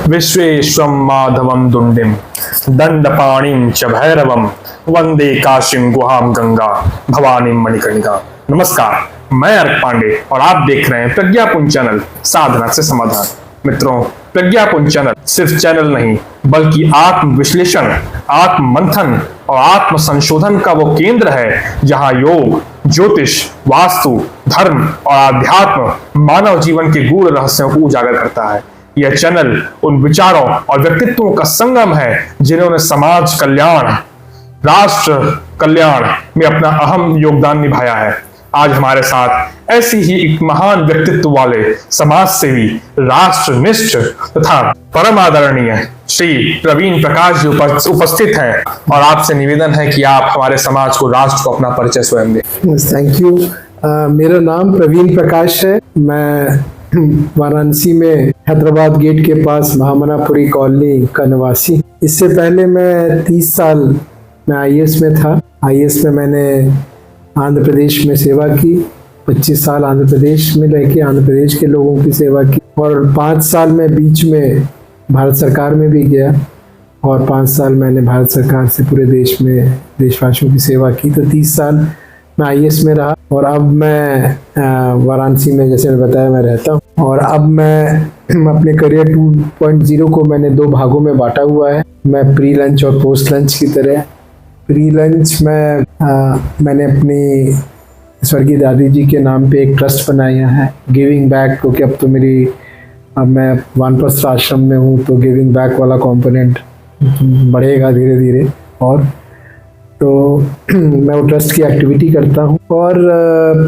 विश्वेश्वं माधवं दुंडिम दंडपाणिं च भैरवं वंदे काशीं गुहां गंगा भवानी मणिकर्णिका। नमस्कार, मैं अर्क पांडे और आप देख रहे हैं प्रज्ञापुंज चैनल, साधना से समाधान। मित्रों, प्रज्ञापुंज चैनल सिर्फ चैनल नहीं बल्कि आत्म विश्लेषण, आत्म मंथन और आत्म संशोधन का वो केंद्र है जहां योग, ज्योतिष, वास्तु, धर्म और आध्यात्म मानव जीवन के गूढ़ रहस्यों को उजागर करता है। यह चैनल उन विचारों और व्यक्तित्वों का संगम है जिन्होंने समाज कल्याण, राष्ट्र कल्याण में अपना अहम योगदान निभाया है। आज हमारे साथ ऐसी ही एक महान व्यक्तित्व वाले समाज सेवी, राष्ट्रनिष्ठ तथा परम आदरणीय श्री प्रवीण प्रकाश जी उपस्थित हैं और आपसे निवेदन है कि आप हमारे समाज को, राष्ट्र को अपना परिचय स्वयं दें। Thank you. मेरा नाम प्रवीण प्रकाश है। मैं वाराणसी में हैदराबाद गेट के पास महामनापुरी कॉलोनी का निवासी। इससे पहले मैं 30 साल में आईएएस में था। आईएएस में मैंने आंध्र प्रदेश में सेवा की, 25 साल आंध्र प्रदेश में रहकर आंध्र प्रदेश के लोगों की सेवा की और 5 साल में बीच में भारत सरकार में भी गया और 5 साल मैंने भारत सरकार से पूरे देश में देशवासियों की सेवा की। तो 30 साल मैं आईएएस में रहा और अब मैं वाराणसी में, जैसे मैंने बताया, मैं रहता हूँ। और अब मैं अपने करियर 2.0 को मैंने 2 भागों में बांटा हुआ है। मैं प्री लंच और पोस्ट लंच की तरह। प्री लंच में मैंने अपनी स्वर्गीय दादी जी के नाम पे एक ट्रस्ट बनाया है, गिविंग बैक, क्योंकि अब मैं वानप्रस्थ आश्रम में हूँ तो गिविंग बैक वाला कंपोनेंट बढ़ेगा धीरे धीरे। और तो मैं वो ट्रस्ट की एक्टिविटी करता हूँ। और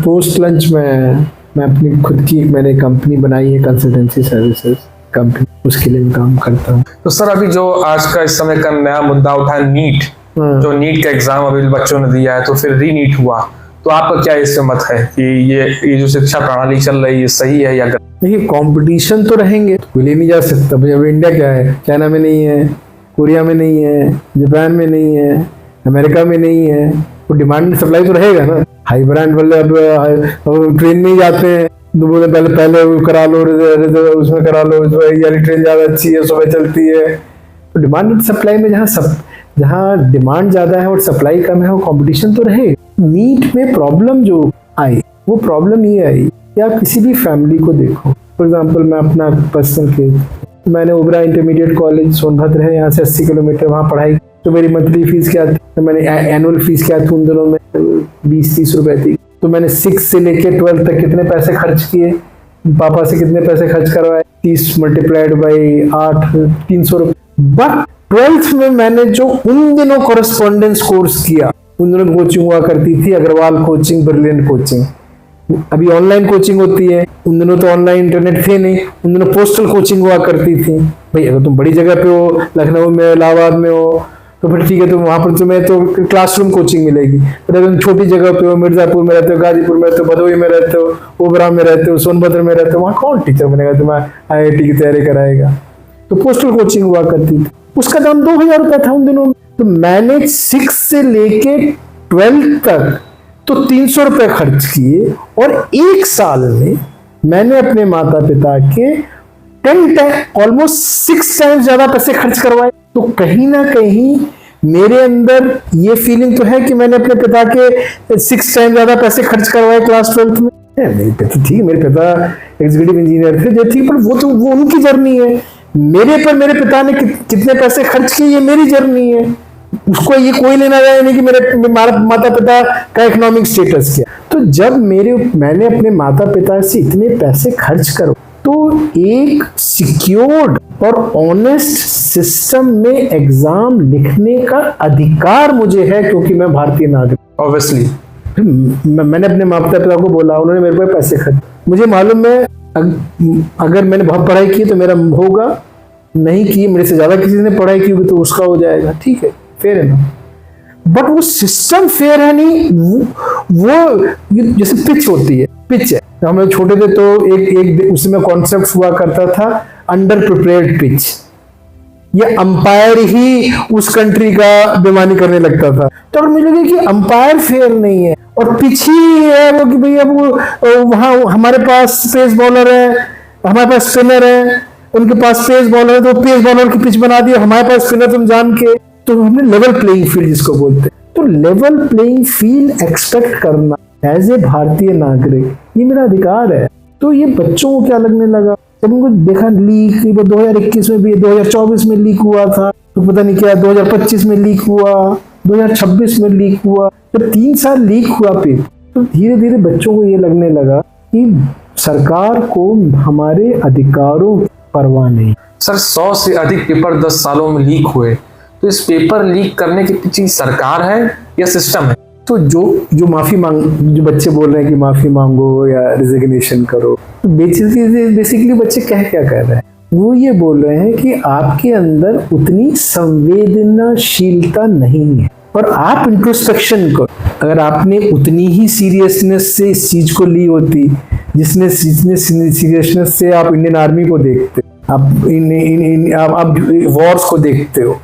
पोस्ट लंच में मैं अपनी खुद की मैंने कंपनी बनाई है, कंसल्टेंसी सर्विसेज कंपनी, उसके लिए काम करता हूँ। तो सर, अभी जो आज का इस समय का नया मुद्दा उठा है, नीट, जो नीट का एग्जाम अभी बच्चों ने दिया है तो फिर री नीट हुआ, तो आपका क्या इससे मत है कि ये जो शिक्षा प्रणाली चल रही है सही है या गलत? देखिए, कंपटीशन तो रहेंगे, कोई ले नहीं जा सकता। अब इंडिया क्या है, चाइना में नहीं है, कोरिया में नहीं है, जापान में नहीं है, अमेरिका में नहीं है, तो डिमांड सप्लाई तो रहेगा ना। हाई ब्रांड वाले अब ट्रेन में ही जाते हैं, बोले पहले करा लो, उसमें करा लो, यानी ट्रेन ज़्यादा अच्छी है, सुबह चलती है। तो डिमांड सप्लाई में जहाँ डिमांड ज़्यादा है और सप्लाई कम है, वो कंपटीशन तो रहे। नीट में प्रॉब्लम जो आई, वो प्रॉब्लम ये आई कि आप किसी भी फैमिली को देखो। फॉर एग्जाम्पल, मैं अपना पर्सनल केस, मैंने ओबरा इंटरमीडिएट कॉलेज सोनभद्र है, यहाँ से 80 किलोमीटर वहाँ पढ़ाई। तो मेरी मंथली फीस क्या थी, तो मैंने एनुअल फीस क्या थी उन दिनों में, 20-30 रुपए थी। तो मैंने 6 से लेके 12 तक कितने पैसे खर्च किए, पापा से कितने पैसे खर्च करवाए, 30 मल्टीप्लाइड बाई 8, 300 रुपये। बट 12th में मैंने जो उन दिनों कॉरेस्पॉन्डेंस कोर्स किया, उन दिनों कोचिंग हुआ करती थी, अग्रवाल कोचिंग, ब्रिलियंट कोचिंग। अभी ऑनलाइन कोचिंग होती है, उन दिनों तो ऑनलाइन इंटरनेट थे नहीं, उन दिनों पोस्टल कोचिंग हुआ करती थी। भाई अगर तुम बड़ी जगह पे हो, लखनऊ में, इलाहाबाद में हो, तो फिर ठीक है, तो वहाँ पर तुम्हें तो क्लासरूम कोचिंग मिलेगी। पर अगर तुम छोटी जगह पे हो, मिर्जापुर में रहते हो, गाजीपुर में रहते हो, भदोही में रहते हो, ओबरा में रहते हो, सोनभद्र में रहते हो, वहाँ कौन टीचर बनेगा, तुम्हें IIT की तैयारी कराएगा? तो पोस्टल कोचिंग हुआ करती थी, उसका दाम 2000 रुपये था उन दिनों में। तो मैंने 6 से लेके 12 तक तो 300 रुपये खर्च किए और 1 साल में मैंने अपने माता पिता के 10 टाइम, ऑलमोस्ट 6 टाइम्स ज्यादा पैसे खर्च करवाए। तो कहीं ना कहीं मेरे अंदर ये फीलिंग तो है कि मैंने अपने पिता के 6 टाइम ज्यादा पैसे खर्च करवाए क्लास 12th में। मेरे पिता, ठीक है, मेरे पिता एग्जीक्यूटिव इंजीनियर थे, जो ठीक, पर वो उनकी जर्नी है। मेरे पिता ने कितने पैसे खर्च किए, ये मेरी जर्नी है। उसको ये कोई लेना देना नहीं कि मेरे माता पिता का इकोनॉमिक स्टेटस क्या। तो जब मैंने अपने माता पिता से इतने पैसे खर्च करो, तो एक सिक्योर्ड और ऑनेस्ट सिस्टम में एग्जाम लिखने का अधिकार मुझे है, क्योंकि मैं भारतीय नागरिक। ऑब्वियसली मैंने अपने माता पिता को बोला, उन्होंने मेरे पे पैसे खर्च, मुझे मालूम है अगर मैंने बहुत पढ़ाई की तो मेरा होगा, नहीं की, मेरे से ज्यादा किसी ने पढ़ाई की होगी तो उसका हो जाएगा, ठीक है, फेयर है ना। बट वो सिस्टम फेयर है नहीं। वो जैसे पिच होती है, पिच है, हम लोग छोटे थे तो एक उसमें कॉन्सेप्ट हुआ करता था, अंडर प्रिपेयर्ड पिच। ये अंपायर ही उस कंट्री का बेईमानी करने लगता था। तो मुझे लगे कि अंपायर फेयर नहीं है और पिच ही है वो, कि भाई अब वहाँ हमारे पास स्पेस बॉलर है, हमारे पास स्पिनर है, उनके पास पेस बॉलर है तो पेस बॉलर की पिच बना दिया, हमारे पास स्पिनर तुम जान के, तो हमने लेवल प्लेइंग फील्ड जिसको बोलते हैं। तो लेवल प्लेइंग फील्ड एक्सपेक्ट करना एज ए भारतीय नागरिक ये मेरा अधिकार है। तो ये बच्चों को क्या लगने लगा, जब उनको देखा लीक 2021 में भी, 2024 में लीक हुआ था, तो पता नहीं क्या 2025 में लीक हुआ, 2026 में लीक हुआ, जब 3 साल लीक हुआ पेपर, तो धीरे धीरे बच्चों को ये लगने लगा कि सरकार को हमारे अधिकारों की परवाह नहीं। सर 100 से अधिक पेपर 10 सालों में लीक हुए, तो इस पेपर लीक करने के पीछे सरकार है या सिस्टम है? तो जो माफी मांग, जो बच्चे बोल रहे हैं कि माफी मांगो या रिजिग्नेशन करो, तो बेसिकली बच्चे क्या कर रहे हैं, वो ये बोल रहे हैं कि आपके अंदर उतनी संवेदनशीलता नहीं है और आप इंट्रोस्पेक्शन करो। अगर आपने उतनी ही सीरियसनेस से इस चीज को ली होती जितने सीरियसनेस से आप इंडियन आर्मी को देखते, आप वॉर्स को देखते हो,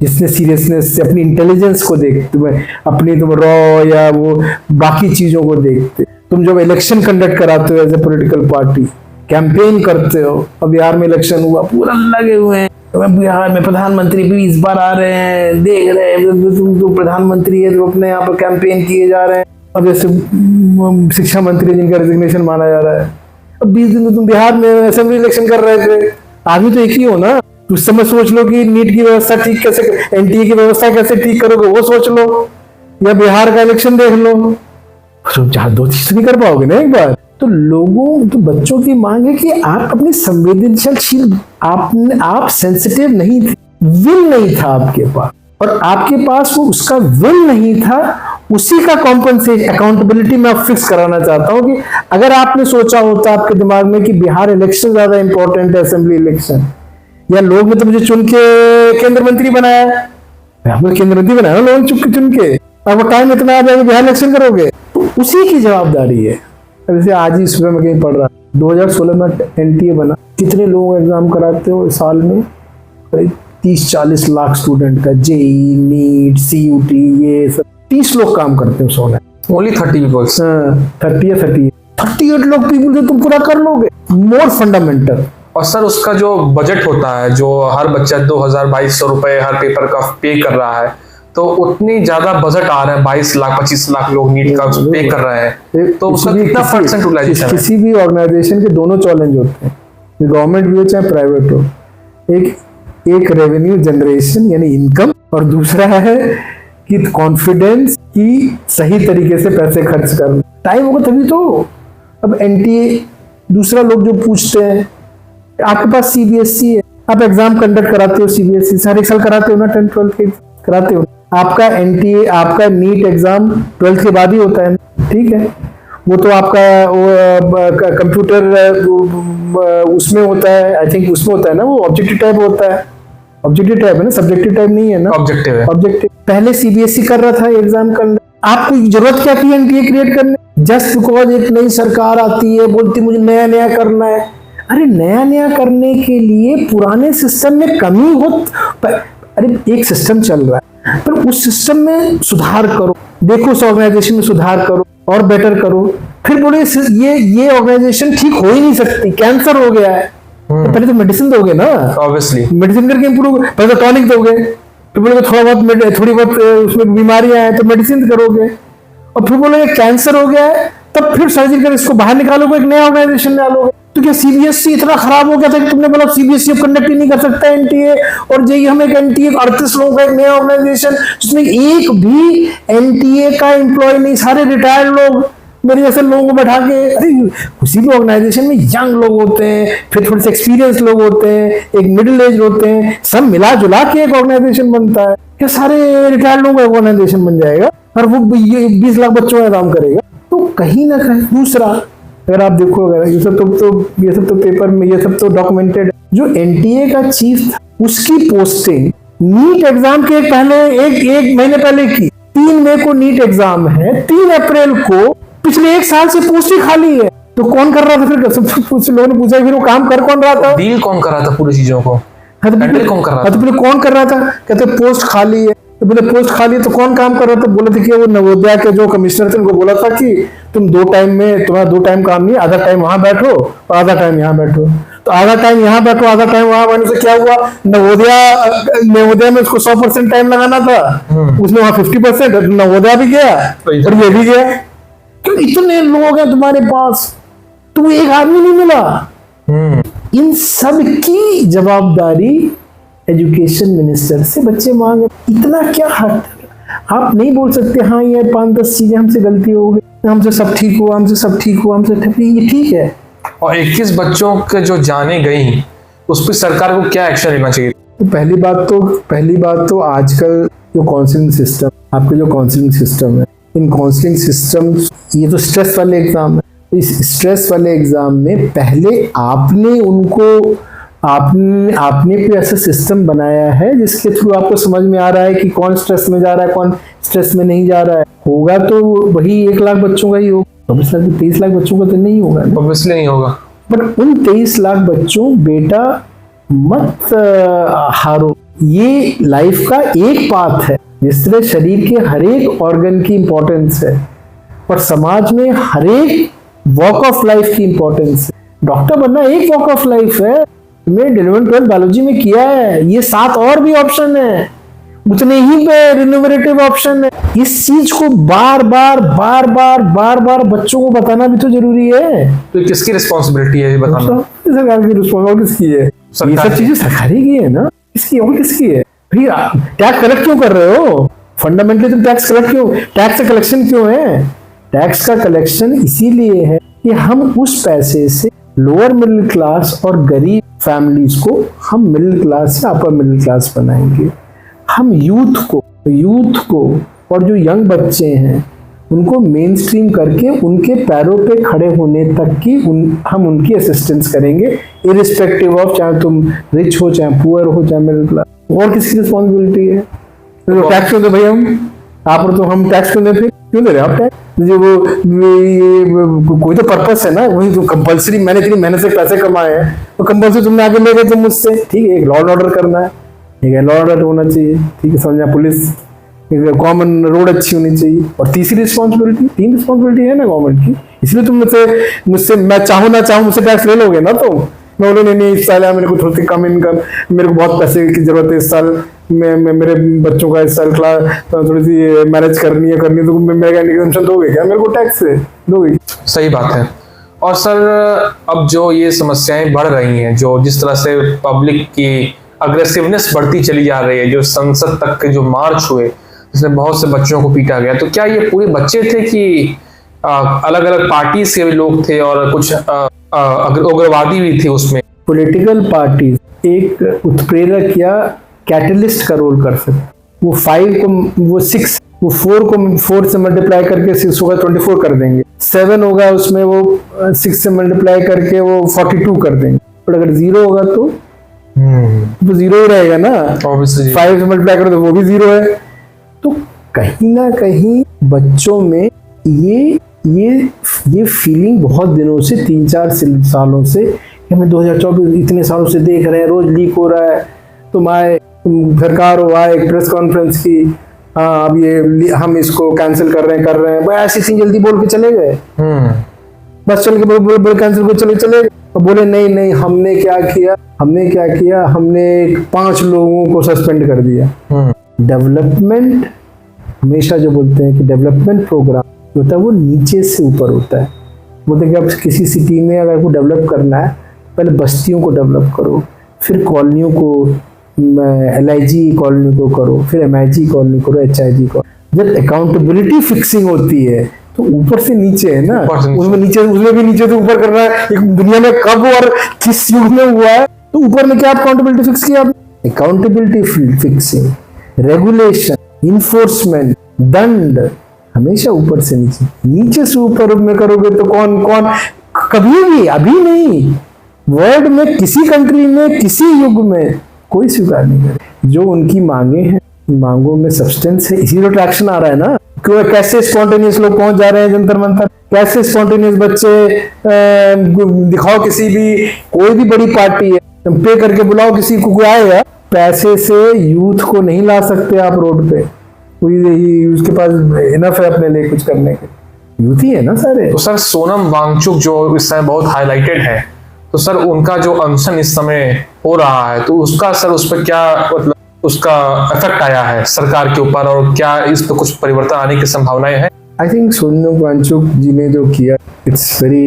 जिसने सीरियसनेस से अपनी इंटेलिजेंस को देखते हो, अपनी तुम रॉ या वो बाकी चीजों को देखते, तुम जब इलेक्शन कंडक्ट कराते हो as a political party, campaign करते हो, अब बिहार में इलेक्शन हुआ, पूरा लगे हुए हैं बिहार में प्रधानमंत्री भी इस बार आ रहे हैं, देख रहे हैं तुम तो प्रधानमंत्री है, तो अपने यहाँ पर कैंपेन किए जा रहे हैं। अब जैसे शिक्षा मंत्री जिनका रेजिग्नेशन माना जा रहा है, अब 20 दिन तो तुम बिहार में असेंबली इलेक्शन कर रहे थे, आदमी तो एक ही हो ना। उस समय सोच लो कि नीट की व्यवस्था ठीक कैसे, एनटीए की व्यवस्था कैसे ठीक करोगे वो सोच लो, या बिहार का इलेक्शन देख लो, तो चार 2 चीज नहीं कर पाओगे ना एक बार। तो लोगों, तो बच्चों की मांग है कि आप अपनी संवेदनशील, आप सेंसिटिव नहीं थे, विल नहीं था आपके पास, और आपके पास वो उसका विल नहीं था, उसी का कॉम्पनसेशन अकाउंटेबिलिटी मैं फिक्स कराना चाहता हूं कि अगर आपने सोचा होता आपके दिमाग में कि बिहार इलेक्शन ज्यादा इंपॉर्टेंट है असेंबली इलेक्शन, या लोग ने तो मुझे चुन के केंद्र मंत्री बनाया, आपने केंद्र मंत्री बनाया लोग चुन के, आपका टाइम इतना आ जाएगा बिहार इलेक्शन करोगे, तो उसी की जवाबदारी है। जैसे आज ही सुबह में कहीं पढ़ रहा, 2016 में एनटीए बना, कितने लोग एग्जाम कराते हो साल में, 30-40 लाख स्टूडेंट का, जेई, नीट, सीयूटी, ये सब 30 लोग काम करते हो 100 ओनली 30 पीपल्स, 30 या 38 लोग पीपल से तुम पूरा कर लोगे, मोर फंडामेंटल। और सर उसका जो बजट होता है, जो हर बच्चा 2200 रुपए हर पेपर का पे कर रहा है, तो उतनी ज्यादा बजट आ रहा है, 22 लाख 25 लाख लोग नीट का पे कर रहे हैं, तो उसका कितना परसेंट यूटिलाइजेशन है? किसी भी ऑर्गेनाइजेशन के दोनों चैलेंज होते हैं, गवर्नमेंट भी हो चाहे प्राइवेट हो, एक रेवेन्यू जनरेशन यानी इनकम, और दूसरा है कि कॉन्फिडेंस की सही तरीके से पैसे खर्च करना, टाइम होगा तभी तो। अब एनटीए, दूसरा लोग जो पूछते हैं, आपके पास सीबीएसई है, आप एग्जाम कंडक्ट कराते हो सीबीएसई से, हर एक साल कराते हो ना, 10th 12th के कराते हो, आपका एनटीए, आपका नीट एग्जाम 12th के बाद ही होता है, ठीक है, वो तो आपका कंप्यूटर उसमें होता है, आई थिंक उसमें होता है ना, वो ऑब्जेक्टिव टाइप होता है, ऑब्जेक्टिव टाइप है ना, सब्जेक्टिव टाइप नहीं है ना, ऑब्जेक्टिव है, ऑब्जेक्टिव। पहले सीबीएसई कर रहा था एग्जाम करना, आपको जरूरत क्या थी एनटीए क्रिएट करने, जस्ट बिकॉज एक नई सरकार आती है, बोलती मुझे नया नया करना है। अरे नया नया करने के लिए पुराने सिस्टम में कमी हो, अरे एक सिस्टम चल रहा है, पर उस सिस्टम में सुधार करो, देखो उस ऑर्गेनाइजेशन में सुधार करो और बेटर करो, फिर बोले ये ऑर्गेनाइजेशन ठीक हो ही नहीं सकती, कैंसर हो गया है, तो पहले तो मेडिसिन दोगे ना, ऑब्वियसली मेडिसिन करके इम्प्रूव, पहले तो टॉनिक दोगे, फिर बोलोगे थोड़ी बहुत उसमें बीमारियां हैं तो मेडिसिन करोगे, और फिर बोलोगे कैंसर हो गया है, तब फिर सर्जरी कर इसको बाहर निकालोगे, एक नया ऑर्गेनाइजेशन डालोगे। तो क्या सीबीएसई इतना खराब हो गया था कि तुमने बोला सीबीएसई अब कंडक्ट ही नहीं कर सकता एनटीए, और जेई हम एक एनटीए 38 लोगों का एक नया ऑर्गेनाइजेशन, जिसमें एक भी एनटीए का एम्प्लॉय नहीं, सारे रिटायर्ड लोग, मेरे जैसे लोगों को बैठा के, अरे उसी भी ऑर्गेनाइजेशन में यंग लोग होते हैं, फिर थोड़े से एक्सपीरियंस लोग होते हैं, एक मिडिल एज होते हैं, सब मिला जुला के एक ऑर्गेनाइजेशन बनता है, क्या सारे रिटायर्ड लोगों का ऑर्गेनाइजेशन बन जाएगा और वो 20 लाख बच्चों का काम करेगा? तो कहीं ना कहीं दूसरा, अगर आप देखो, ये सब तो पेपर में, ये सब तो डॉक्यूमेंटेड, जो एनटीए का चीफ था उसकी पोस्टिंग नीट एग्जाम के एक महीने पहले की, 3 मई को नीट एग्जाम है, 3 अप्रैल को पिछले 1 साल से पोस्ट ही खाली है, तो कौन कर रहा था फिर? लोगों ने पूछा फिर वो काम कर कौन रहा था, डील कौन कर रहा था पूरी चीजों को, तो कौन कर रहा था? कहते पोस्ट खाली है, तो बोले पोस्ट खाली है तो कौन काम कर रहा था? बोले थे कि वो नवोदया के जो कमिश्नर थे उनको बोला था कि तुम 2 टाइम में, तुम्हारा 2 टाइम काम नहीं, आधा टाइम वहां बैठो और आधा टाइम यहाँ बैठो। तो तो आधा टाइम यहाँ बैठो, आधा टाइम वहां बैठने से क्या हुआ? नवोदया में उसको 100% टाइम लगाना था, उसने वहां 50%, नवोदया भी गया और ये भी गया। क्यों? इतने लोग हैं तुम्हारे पास, तो एक आदमी नहीं मिला। इन सब की जवाबदारी एजुकेशन मिनिस्टर से बच्चे मांगे। इतना क्या हद? आप नहीं बोल सकते हाँ ये 5-10 चीजें हमसे गलती हो गई, हमसे सब ठीक हुआ, हमसे सब ठीक हुआ, हमसे ये ठीक है। और 21 बच्चों के जो जाने गई, उस पर सरकार को क्या एक्शन लेना चाहिए? तो पहली बात तो आजकल जो काउंसलिंग सिस्टम, आपके जो काउंसलिंग सिस्टम है, इन काउंसलिंग सिस्टम, ये तो स्ट्रेस वाले एग्जाम है। तो इस स्ट्रेस वाले एग्जाम में पहले आपने कोई ऐसा सिस्टम बनाया है जिसके थ्रू आपको समझ में आ रहा है कि कौन स्ट्रेस में जा रहा है, कौन स्ट्रेस में नहीं जा रहा है। होगा तो वही 1 लाख बच्चों का ही होगा, 23 लाख बच्चों का तो नहीं होगा। ऑब्वियसली नहीं होगा। बट उन 23 लाख बच्चों, बेटा मत हारो। ये लाइफ का एक पार्ट है। जिस तरह शरीर के हर एक ऑर्गन की इंपॉर्टेंस है और समाज में हर एक वॉक ऑफ लाइफ की इंपॉर्टेंस है। डॉक्टर बनना एक वॉक ऑफ लाइफ है। मैंने 11th-12th बायोलॉजी में किया है। ये 7 और भी ऑप्शन है, उतने ही पे रिन्यूमरेटिव ऑप्शन है। इस चीज को बार बार बच्चों को बताना भी तो जरूरी है। तो किसकी रिस्पॉन्सिबिलिटी है ये बताना? सरकार की रिस्पॉन्सिबिलिटी किसकी है? ये सब चीजें सरकारी की है ना, किसकी और किसकी है? भैया टैक्स कलेक्ट क्यों कर रहे हो? फंडामेंटली तुम टैक्स कलेक्ट क्यों, टैक्स का कलेक्शन क्यों है? टैक्स का कलेक्शन इसीलिए है कि हम उस पैसे से लोअर मिडिल क्लास और गरीब फैमिलीज को हम मिडिल क्लास या अपर मिडिल क्लास बनाएंगे। हम यूथ को और जो यंग बच्चे हैं उनको मेन स्ट्रीम करके उनके पैरों पे खड़े होने तक की हम उनकी असिस्टेंस करेंगे, इरिस्पेक्टिव ऑफ चाहे तुम रिच हो, चाहे पुअर हो, चाहे मिडिल क्लास। और किसकी रिस्पॉन्सिबिलिटी है? तो टैक्स क्यों दे भाई हम टैक्स क्यों दे? फिर क्यों दे रहे आप टैक्स? वो कोई तो पर्पस है ना, वही तो कंपल्सरी। मैंने इतनी मेहनत से पैसे कमाए हैं तो कंपल्सरी तुमने आगे ले गए तुम मुझसे, ठीक है। एक लॉ एंड ऑर्डर करना है, ठीक है, लॉ एंड ऑर्डर होना चाहिए, ठीक है, समझा। पुलिस, कॉमन रोड अच्छी होनी चाहिए। और तीसरी रिस्पॉन्सिबिलिटी, 3 रिस्पॉन्सिबिलिटी है ना गवर्नमेंट की। इसलिए तुम मुझसे मैं चाहूँ ना चाहूँ मुझसे टैक्स ले लोगे ना। तो मैं बोले नहीं इस साल मेरे को थोड़ी कम इनकम, मेरे को बहुत पैसे की जरूरत है इस साल, मैं मेरे बच्चों का इस साल क्लास थोड़ी सी मैनेज करनी है तो मेरा एग्जाम्पशन दोगे क्या? मेरे को टैक्स दोगे? सही बात है। और सर अब जो ये समस्याएं बढ़ रही हैं, जो जिस तरह से पब्लिक की अग्रेसिवनेस बढ़ती चली जा रही है, जो संसद तक के जो मार्च हुए जिसमें बहुत से बच्चों को पीटा गया, तो क्या ये पूरे बच्चे थे कि अलग अलग पार्टी से भी लोग थे और कुछ उग्रवादी भी थे उसमें? पॉलिटिकल पार्टी एक उत्प्रेरक या कैटलिस्ट का रोल कर सकते। वो 5 को वो 6, वो 4 को 4 से मल्टीप्लाई करके 6 होगा 24 कर देंगे। 7 होगा उसमें वो 6 से मल्टीप्लाई करके वो 42 कर देंगे। और अगर 0 होगा तो 0 ही रहेगा ना। 5 से मल्टीप्लाई करो तो वो भी 0 है। तो कहीं ना कहीं बच्चों में ये फीलिंग बहुत दिनों से, 3-4 सालों से, हमें 2024 इतने सालों से देख रहे हैं, रोज लीक हो रहा है। तुम सरकार हो आए एक प्रेस कॉन्फ्रेंस की, हाँ अब ये हम इसको कैंसिल कर रहे हैं। भाई ऐसी इतनी जल्दी बोल के चले गए, बस चल के बोल कैंसिल को चले और बोले नहीं हमने क्या किया, हमने 5 लोगों को सस्पेंड कर दिया। डेवलपमेंट हमेशा जो बोलते हैं कि डेवलपमेंट प्रोग्राम होता है वो नीचे से ऊपर होता है। बोलते हैं कि अब किसी सिटी में अगर को डेवलप करना है, पहले बस्तियों को डेवलप करो, फिर कॉलोनियों को, LIG कॉलोनी को करो, फिर MIG कॉलोनी करो, HIG को। जब अकाउंटेबिलिटी फिक्सिंग होती है तो ऊपर से नीचे है ना, उसमें भी नीचे से ऊपर करना है। एक दुनिया में कब और किस युग में हुआ है? तो ऊपर में क्या अकाउंटेबिलिटी फिक्स किया? अकाउंटेबिलिटी फिक्सिंग, रेगुलेशन, इन्फोर्समेंट, दंड हमेशा ऊपर से नीचे से ऊपर में करोगे तो कौन कभी भी, अभी नहीं, वर्ल्ड में किसी कंट्री में किसी युग में कोई स्वीकार नहीं करे। जो उनकी मांगे हैं, मांगों में सब्सटेंस है, इसीलिए तो ट्रैक्शन आ रहा है ना। क्यों? कैसे स्पॉन्टेनियस लोग पहुंच जा रहे हैं जंतर मंतर, कैसे स्पॉन्टेनियस बच्चे दिखाओ, किसी भी कोई भी बड़ी पार्टी है, पे करके बुलाओ किसी को, कोई आएगा? पैसे से यूथ को नहीं ला सकते आप रोड पे, कोई उसके पास इनफ है अपने लिए कुछ करने के, यूथ ही है ना सारे। तो सर सोनम वांगचुक जो इस समय बहुत हाईलाइटेड है, तो सर उनका जो अनशन इस समय हो रहा है, तो उसका सर उस पर क्या मतलब उसका इफेक्ट आया है सरकार के ऊपर, और क्या इस पर कुछ परिवर्तन आने की संभावनाएं हैं? आई थिंक सोनम वांगचुक जी ने जो किया, इट्स वेरी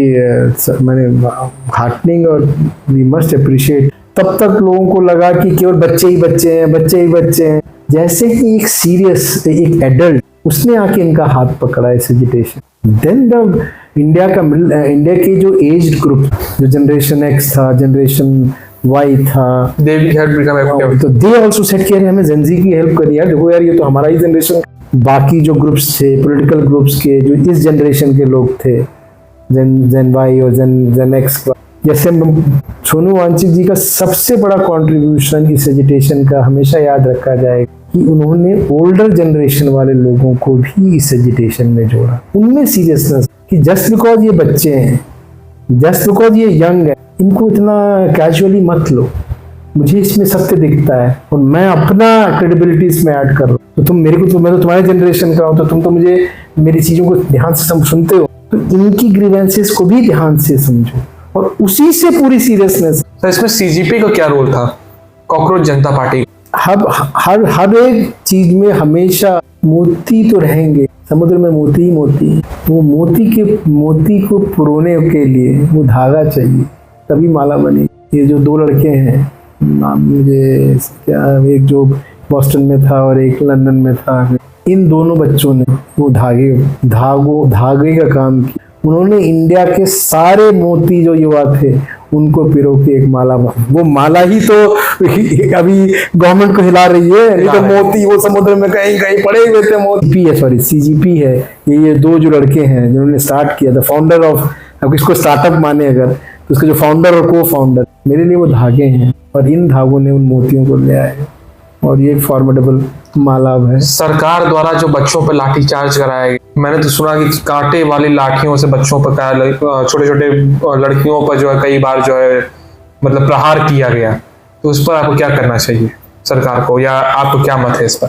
मैंने हार्टनिंग, और वी मस्ट अप्रिशिएट। तब तक लोगों को लगा कि केवल बच्चे ही बच्चे हैं, बच्चे ही बच्चे हैं। जैसे ही एक सीरियस एक एडल्ट उसने आके इनका हाथ पकड़ा इस एजिटेशन, देन द इंडिया के जो एज्ड ग्रुप, जो जनरेशन एक्स था, जनरेशन वाई था, दे हैड बिकम एक्टिव, तो दे आल्सो सेड कि हमें जेनजी की हेल्प करिए यार, देखो यार ये तो हमारा ही जनरेशन। बाकी जो ग्रुप्स थे, पॉलिटिकल ग्रुप्स के, जो इस जनरेशन के लोग थे, जेन वाई और जेन एक्स, जैसे सोनू वांगचुक जी का सबसे बड़ा कंट्रीब्यूशन इस एजिटेशन का हमेशा याद रखा जाए कि उन्होंने ओल्डर जनरेशन वाले लोगों को भी इस एजिटेशन में जोड़ा। उनमें सीरियसनेस कि जस्ट बिकॉज ये बच्चे हैं, जस्ट बिकॉज ये यंग है, इनको इतना कैजुअली मत लो, मुझे इसमें सत्य दिखता है और मैं अपना क्रेडिबिलिटी इसमें ऐड कर रहा हूँ। तो तुम मेरे को, तो मैं तो तुम्हारे जनरेशन का हूँ, तो तुम तो मुझे मेरी चीज़ों को ध्यान से सुनते हो, तो इनकी ग्रीवेंसेस को भी ध्यान से समझो, और उसी से पूरी सीरियसनेस। तो इसमें सीजीपी का क्या रोल था, कॉकरोच जनता पार्टी? हर एक चीज में हमेशा मोती तो रहेंगे, समुद्र में मोती ही मोती। वो मोती को पुरोने के लिए वो धागा चाहिए, तभी माला बनी। ये जो दो लड़के हैं, नाम मुझे क्या, एक जो बॉस्टन में था और एक लंदन में था, इन दोनों बच्चों ने वो धागे का काम किया। उन्होंने इंडिया के सारे मोती जो युवा थे उनको पिरो के एक माला, वो माला ही तो अभी गवर्नमेंट को हिला रही है, नहीं तो मोती वो समुद्र में कहीं कहीं पड़े हुए थे। मोती है, सॉरी सीजीपी है, ये दो जो लड़के हैं जिन्होंने स्टार्ट किया था, फाउंडर ऑफ, अब इसको स्टार्टअप माने अगर, तो उसके जो फाउंडर और को फाउंडर, मेरे लिए वो धागे हैं, और इन धागों ने उन मोतियों को ले आए, और ये एक फॉर्मेडेबल माला है। सरकार द्वारा जो बच्चों पर लाठीचार्ज कराया गया, मैंने तो सुना कि कांटे वाली लाठियों से बच्चों पर, छोटे छोटे लड़कियों पर जो है कई बार जो है मतलब प्रहार किया गया, तो उस पर आपको क्या करना चाहिए सरकार को, या आपको क्या मत है इस पर?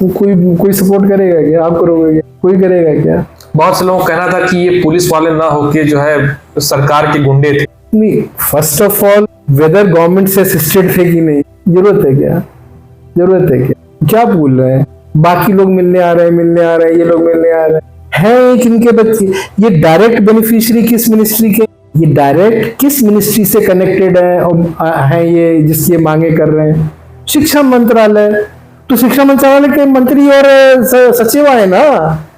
कोई सपोर्ट करेगा क्या? आप करोगे क्या? कोई करेगा क्या? बहुत से लोगों का कहना था कि ये पुलिस वाले ना होके जो है सरकार के गुंडे थे। नहीं, first of all whether government से असिस्टेड थे कि नहीं, जरूरत है क्या? क्या बोल रहे हैं? बाकी लोग मिलने आ रहे हैं, ये लोग मिलने आ रहे हैं किनके बच्चे? ये डायरेक्ट बेनिफिशियरी किस मिनिस्ट्री के, ये डायरेक्ट किस मिनिस्ट्री से कनेक्टेड है और है ये जिसकी मांगे कर रहे हैं? शिक्षा मंत्रालय, तो शिक्षा मंत्रालय के मंत्री और सचिव आए ना,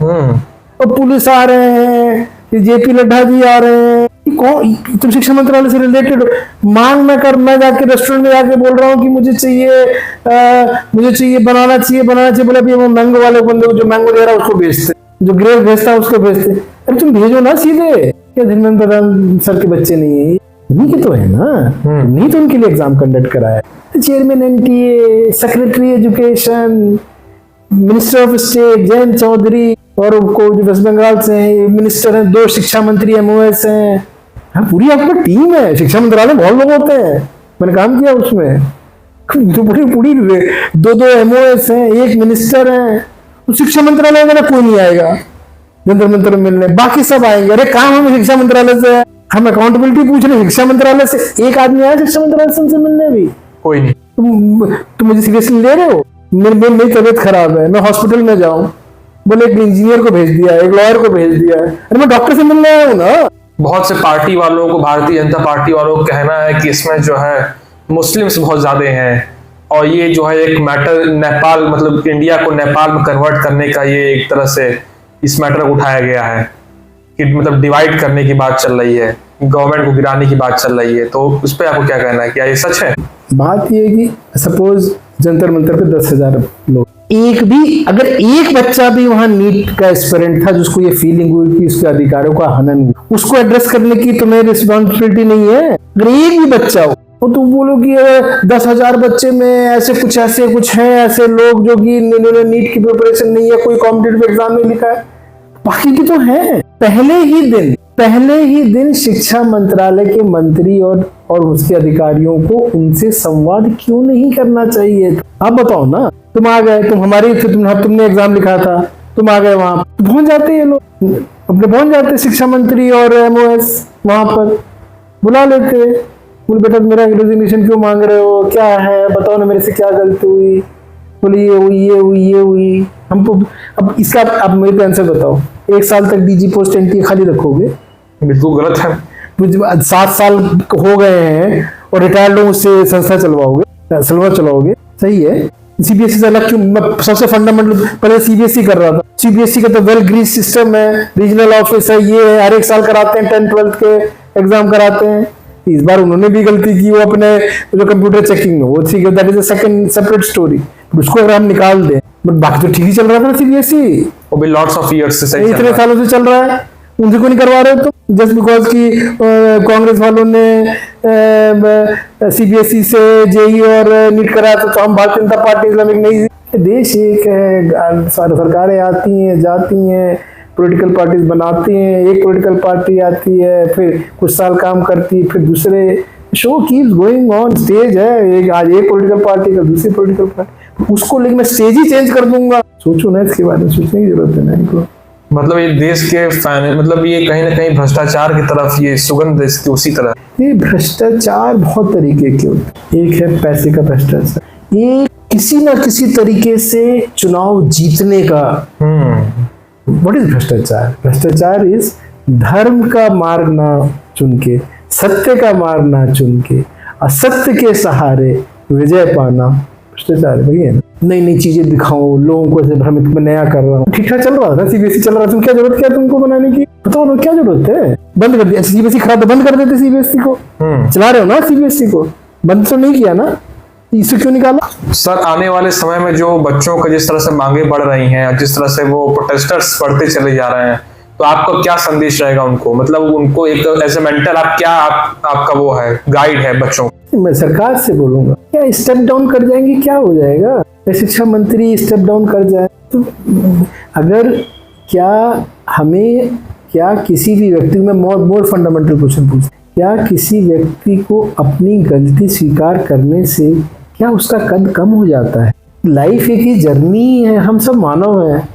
और पुलिस आ रहे हैं, जेपी नड्डा जी आ रहे हैं। कौन, तुम शिक्षा मंत्रालय से रिलेटेड मांग ना कर, मैं जाके रेस्टोरेंट में जाके बोल रहा हूँ कि मुझे चाहिए बनाना चाहिए, बोला भी वो मैंगो वाले बंदे को, जो मैंगो दे रहा है उसको भेजते, जो ग्रेप भेजता है उसको भेजते। अरे तुम भेजो ना सीधे, क्या धर्मेंद्र प्रधान सर के बच्चे नहीं है? उन्हीं के तो है ना, नहीं तो उनके लिए एग्जाम कंडक्ट कराया। Chairman NTA, secretary education, minister of state Jayant Chaudhary, और उनको जो वेस्ट बंगाल से है मिनिस्टर हैं, 2 शिक्षा मंत्री एमओएस हैं। हाँ, पूरी आपकी टीम है। शिक्षा मंत्रालय बहुत लोग होते हैं, मैंने काम किया उसमें, तो पूरी 2 एमओएस हैं, 1 मिनिस्टर है। तो शिक्षा मंत्रालय में कोई नहीं आएगा जंतर मंतर मिलने, बाकी सब आएंगे। अरे काम हमें शिक्षा मंत्रालय से है, हम अकाउंटेबिलिटी पूछ रहे शिक्षा मंत्रालय से। एक आदमी आया शिक्षा मंत्रालय से उनसे मिलने, भी कोई नहीं। तुम मुझे सीरियसली ले रहे हो? मेरी तबीयत खराब है, मैं हॉस्पिटल में जाऊं, बोले एक इंजीनियर को भेज दिया, एक लॉयर को भेज दिया। अरे मैं डॉक्टर से मिलने आया हूं ना। बहुत से पार्टी वालों को, भारतीय जनता पार्टी वालों को कहना है कि इसमें जो है मुस्लिम्स बहुत ज्यादा हैं, और ये जो है एक मैटर नेपाल, मतलब इंडिया को नेपाल में कन्वर्ट करने का ये एक तरह से इस मैटर को उठाया गया है कि मतलब डिवाइड करने की बात चल रही है, गवर्नमेंट को गिराने की बात चल रही है। तो उस पर आपको क्या कहना है, क्या ये सच है? बात ये है कि सपोज जंतर मंतर पे 10,000 लोग, अगर एक बच्चा भी वहां नीट का एस्पिरेंट था जिसको ये फीलिंग हुई कि उसके अधिकारों का हनन हुआ, उसको एड्रेस करने की तुम्हें रिस्पॉन्सिबिलिटी नहीं है? अगर एक भी बच्चा हो, तो तुम बोलो कि 10,000 बच्चे में ऐसे कुछ हैं ऐसे लोग जो कि नीट की प्रिपरेशन नहीं है, कोई कॉम्पिटिटिव एग्जाम नहीं लिखा है, बाकी की तो है। पहले ही दिन शिक्षा मंत्रालय के मंत्री और उसके अधिकारियों को उनसे संवाद क्यों नहीं करना चाहिए? आप बताओ ना, तुम आ गए, तुम हमारी थे, तुमने एग्जाम लिखा था, तुम आ गए वहां, पहुंच जाते ये लोग, अपने पहुंच जाते शिक्षा मंत्री और एमओएस, वहां पर बुला लेते, बोले बेटा मेरा रेजिग्नेशन क्यों मांग रहे हो, क्या है बताओ ना, मेरे से क्या गलती हुई। बोले ये हुई ये हुई ये हुई। हमको अब इसका आप मेरे को आंसर बताओ, 1 साल तक डीजी पोस्ट एनटी खाली रखोगे? बिल्कुल गलत है। 7 साल हो गए हैं और रिटायर्ड लोगों से संस्था चलाओगे? सही है। सीबीएसई से अलग क्यों? मैं सबसे फंडामेंटल पहले सीबीएसई कर रहा था। सीबीएसई का तो वेल ग्रीस सिस्टम है, रीजनल ऑफिस है, ये है, हर 1 साल कराते हैं, 10th-12th के एग्जाम कराते हैं। इस बार उन्होंने भी गलती की, वो अपने जो कंप्यूटर चेकिंग में वो ठीक है, that is a second separate story. उसको अगर हम निकाल दें, बट बाकी तो ठीक ही चल रहा था सीबीएसई, वो भी लॉट्स ऑफ इयर्स से सही इतने सालों से चल रहा है। उनसे क्यों नहीं करवा रहे हो तुम? जस्ट बिकॉज कि कांग्रेस वालों ने सीबीएसई से जेई और नीट कराया तो हम भारतीय जनता पार्टी इस्लामिक नहीं। देश एक है, सरकारें आती हैं जाती हैं, पॉलिटिकल पार्टीज बनाती हैं, एक पॉलिटिकल पार्टी आती है, फिर कुछ साल काम करती है, फिर दूसरे, show keeps going on. Stage है, एक आज एक पॉलिटिकल पार्टी का दूसरी पॉलिटिकल पार्टी, उसको लेकिन मैं स्टेज ही चेंज कर दूंगा। सोचो ना, इसके बारे में सोचने की जरूरत है ना इनको। मतलब ये देश के मतलब ये कहीं ना कहीं भ्रष्टाचार की तरफ ये सुगंध इसकी उसी तरह। ये भ्रष्टाचार बहुत तरीके के होते हैं। एक है पैसे का भ्रष्टाचार, ये किसी ना किसी तरीके से चुनाव जीतने का। व्हाट इज भ्रष्टाचार? भ्रष्टाचार इज धर्म का मार्ग ना चुन के, सत्य का मार्ग ना चुन के, असत्य के सहारे विजय पाना भ्रष्टाचार है। भैया नई नई चीजें दिखाओ, लोगों को ऐसे भ्रमित में नया कर रहा हूँ। ठीक ठाक चल रहा था, सीबीएसई चल रहा था, क्या जरूरत क्या तुमको बनाने की? बताओ ना क्या जरूरत है? बंद कर दिया सीबीएसई, खराब तो बंद कर देते सीबीएसई को। चला रहे हो ना सीबीएसई को, बंद तो नहीं किया ना, इसे क्यों निकाला? सर आने वाले समय में जो बच्चों को जिस तरह से मांगे बढ़ रही हैं और जिस तरह से वो प्रोटेस्टर्स बढ़ते चले जा रहे हैं, तो आपका क्या संदेश रहेगा उनको? मतलब उनको एक एज ए मेंटर आप क्या आपका वो है गाइड है बच्चों? मैं सरकार से बोलूंगा, क्या स्टेप डाउन कर जाएंगे, क्या हो जाएगा? शिक्षा मंत्री स्टेप डाउन कर जाए तो अगर क्या किसी भी व्यक्ति में मोर फंडामेंटल क्वेश्चन पूछ, क्या किसी व्यक्ति को अपनी गलती स्वीकार करने से क्या उसका कद कम हो जाता है? लाइफ एक ही जर्नी है, हम सब मानव हैं,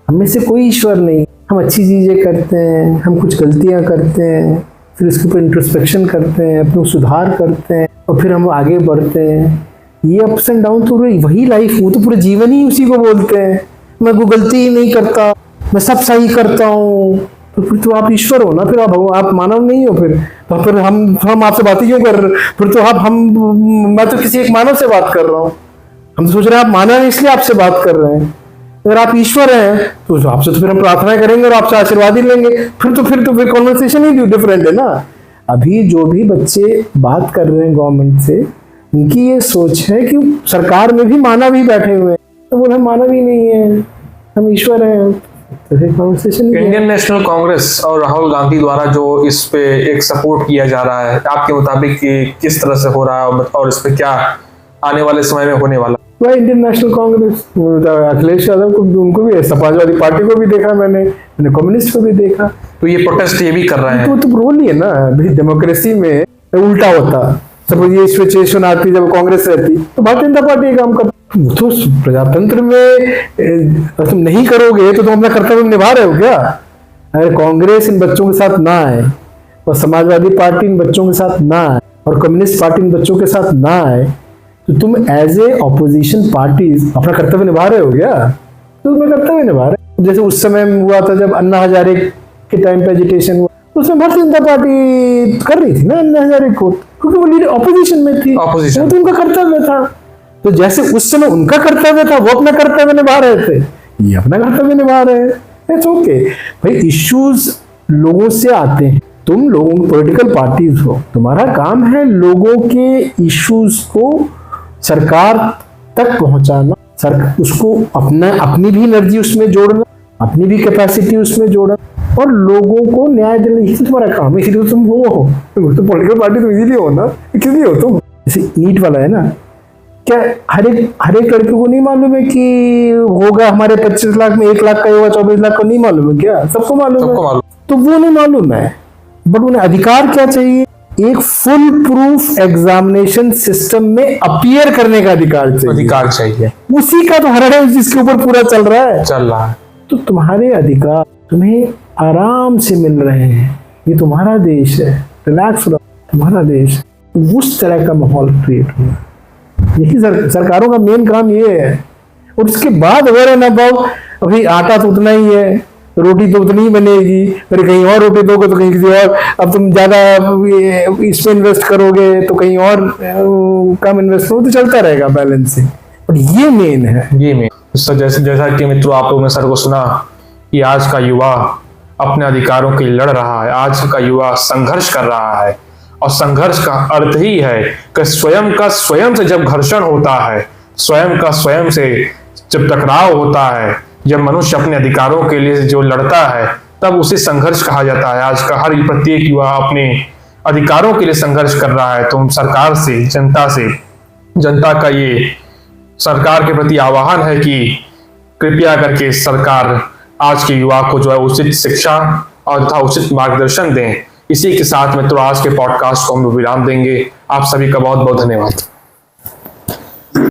हमें से कोई ईश्वर नहीं। हम अच्छी चीजें करते हैं, हम कुछ गलतियां करते हैं, फिर उसके ऊपर इंट्रोस्पेक्शन करते हैं, अपने सुधार करते हैं और फिर हम आगे बढ़ते हैं। ये अप्स एंड डाउन तो वही लाइफ, वो तो पूरे जीवन ही उसी को बोलते हैं। मैं कोई गलती ही नहीं करता, मैं सब सही करता हूँ, तो फिर तो आप ईश्वर हो ना, फिर आप मानव नहीं हो। फिर हम आपसे बात ही क्यों कर रहे? फिर तो मैं तो किसी एक मानव से बात कर रहा हूँ। हम तो सोच रहे हैं आप मानव हैं इसलिए आपसे बात कर रहे हैं। अगर आप ईश्वर हैं तो आपसे तो फिर हम प्रार्थना करेंगे और आपसे आशीर्वाद ही लेंगे। फिर कॉन्वर्सेशन ही डिफरेंट है ना। अभी जो भी बच्चे बात कर रहे हैं गवर्नमेंट से, उनकी ये सोच है कि सरकार में भी मानव ही बैठे हुए हैं, तो बोले हम मानव ही नहीं है, हम ईश्वर हैं। तो फिर कॉन्वर्सेशन इंडियन नेशनल कांग्रेस और राहुल गांधी द्वारा जो इस पे एक सपोर्ट किया जा रहा है, आपके मुताबिक किस तरह से हो रहा है और इस पे क्या आने वाले समय में होने वाला? वह इंडियन नेशनल कांग्रेस, अखिलेश यादव को, उनको भी, समाजवादी पार्टी को भी देखा मैंने कम्युनिस्ट को भी देखा। तो ये प्रोटेस्ट ये भी कर रहे हैं, तो रोल ही है ना। भाई डेमोक्रेसी में उल्टा होता, सपोज ये सिचुएशन आती जब कांग्रेस रहती तो भारतीय जनता पार्टी काम करती। तो प्रजातंत्र में तुम नहीं करोगे तो तुम अपना कर्तव्य निभा रहे हो क्या? अगर कांग्रेस इन बच्चों के साथ ना आए और समाजवादी पार्टी इन बच्चों के साथ ना आए और कम्युनिस्ट पार्टी इन बच्चों के साथ ना आए, तो तुम एज ए ऑपोजिशन पार्टीज अपना कर्तव्य निभा रहे हो क्या? तो अपना कर्तव्य निभा रहे। जैसे उस समय हुआ था जब अन्ना हजारे के टाइम पे एजिटेशन हुआ, उसमें भारतीय जनता पार्टी कर रही थी ना अन्ना हजारे को, क्योंकि वो लीडर ऑपोजिशन में थी, वो तो उनका कर्तव्य था। तो जैसे उस समय उनका कर्तव्य था, वो अपना कर्तव्य निभा रहे थे, ये अपना कर्तव्य निभा रहे हैं। इट्स ओके भाई, इश्यूज लोगों से आते हैं, तुम लोगों पॉलिटिकल पार्टीज हो, तुम्हारा काम है लोगों के इश्यूज को सरकार तक पहुंचाना, उसको अपनी भी एनर्जी उसमें जोड़ना, अपनी भी कैपेसिटी उसमें जोड़ना और लोगों को न्याय देना। यही तो तुम्हारा काम है, इसीलिए तुम वो हो, तो पॉलिटिकल पार्टी तुम इसीलिए हो ना, किस लिए हो तुम? जैसे नीट वाला है ना, क्या हर एक लड़के को नहीं मालूम है कि होगा हमारे 25 लाख में 1 लाख का होगा, 24 लाख का नहीं मालूम है क्या? सबको मालूम है। तो वो नहीं मालूम है, बट उन्हें अधिकार क्या चाहिए? एक फुल प्रूफ एग्जामिनेशन सिस्टम में अपीयर करने का अधिकार चाहिए। उसी का तो हर है जिसके ऊपर पूरा चल रहा है। तो तुम्हारे अधिकार तुम्हें आराम से मिल रहे हैं, ये तुम्हारा देश है, रिलैक्स रहो, तुम्हारा देश। उस तरह का माहौल क्रिएट हो। यही सरकारों का मेन काम ये है। और उसके बाद अगर ना पाओ, अभी आटा तो उतना ही है, रोटी तो उतनी ही बनेगी, फिर कहीं और रोटी दोगे तो कहीं किसी और, अब तुम ज्यादा इस पे इन्वेस्ट करोगे तो कहीं और कम इन्वेस्ट हो, तो चलता रहेगा बैलेंस से। बट ये मेन है। ये में जैसा कि मित्रों आप लोगों ने सर को सुना कि आज का युवा अपने अधिकारों के लिए लड़ रहा है, आज का युवा संघर्ष कर रहा है। और संघर्ष का अर्थ ही है कि स्वयं का स्वयं से जब घर्षण होता है, स्वयं का स्वयं से जब टकराव होता है, जब मनुष्य अपने अधिकारों के लिए जो लड़ता है, तब उसे संघर्ष कहा जाता है। आज का हर प्रत्येक युवा अपने अधिकारों के लिए संघर्ष कर रहा है। तो सरकार से, जनता का ये सरकार के प्रति आह्वान है कि कृपया करके सरकार आज के युवा को जो है उचित शिक्षा और तथा उचित मार्गदर्शन दें। इसी के साथ मित्रों आज के पॉडकास्ट को हम विराम देंगे। आप सभी का बहुत बहुत धन्यवाद।